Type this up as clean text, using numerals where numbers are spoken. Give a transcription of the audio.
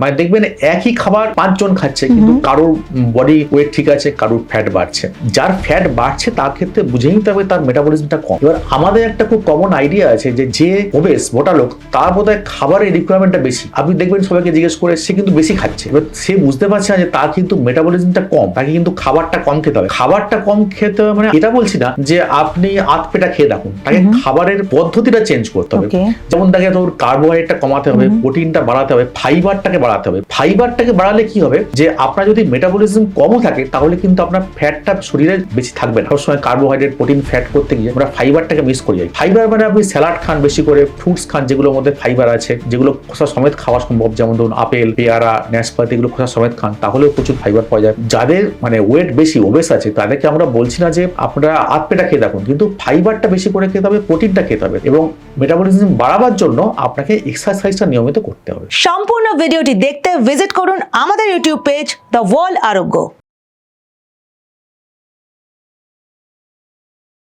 মানে দেখবেন একই খাবার 5 জন খাচ্ছে, কিন্তু কারোর বডি ওয়েট ঠিক আছে, কারোর ফ্যাট বাড়ছে। যার ফ্যাট বাড়ছে তার ক্ষেত্রে বুঝে নিতে হবে তার মেটাবলিজমটা কম। এবার আমাদের একটা খুব কমন আইডিয়া আছে যে ওবেস মোটা লোক তার বোধহয় খাবারের রিকোয়ারমেন্টটা বেশি। আপনি দেখবেন সবাইকে জিজ্ঞেস করে সে কিন্তু বেশি খাচ্ছে, এবার সে বুঝতে পারছে না যে তার কিন্তু মেটাবলিজমটা কম, তাকে কিন্তু খাবারটা কম খেতে হবে। খাবারটা কম খেতে হবে মানে এটা বলছি না যে আপনি আধ পেটা খেয়ে রাখুন, তাকে খাবারের পদ্ধতিটা চেঞ্জ করতে হবে। যেমন তাকে তোর কার্বোহাইড্রেটটা কমাতে হবে, প্রোটিনটা বাড়াতে হবে, ফাইবারটাকে বাড়াতে হবে। ফাইবারটাকে বাড়ালে কি হবে যে আপনার যদি মেটাবলিজম কমও থাকে তাহলে কিন্তু আপনার ফ্যাটটা শরীরে বেশি থাকবে না। সবসময় কার্বোহাইড্রেট প্রোটিন ফ্যাট করতে গিয়ে আমরা ফাইবারটাকে মিস করি যাই। ফাইবার মানে আপনি স্যালাড খান বেশি করে, ফ্রুটস খান যেগুলোর মধ্যে ফাইবার আছে, যেগুলো খোসা সমেত খাওয়া সম্ভব, যেমন ধরুন আপেল, পেয়ারা, নাশপাতি, এগুলো খোসা সমেত খান, তাহলেও প্রচুর ফাইবার পাওয়া যায়। যাদের মানে ওয়েট বেশি ওবেস আছে তাদেরকে আমরা বলছি না যে আপনারা আধ পেটা খেয়ে থাকুন, কিন্তু ফাইবারটা বেশি করে খেতে হবে, প্রোটিনটা খেতে হবে, এবং মেটাবলিজম বাড়াবার জন্য আপনাকে এক্সারসাইজটা নিয়মিত করতে হবে। সম্পূর্ণ ভিডিওটি দেখতে ভিজিট করুন আমাদের ইউটিউব পেজ দ্য ওয়ার্ল্ড আরোগ্য।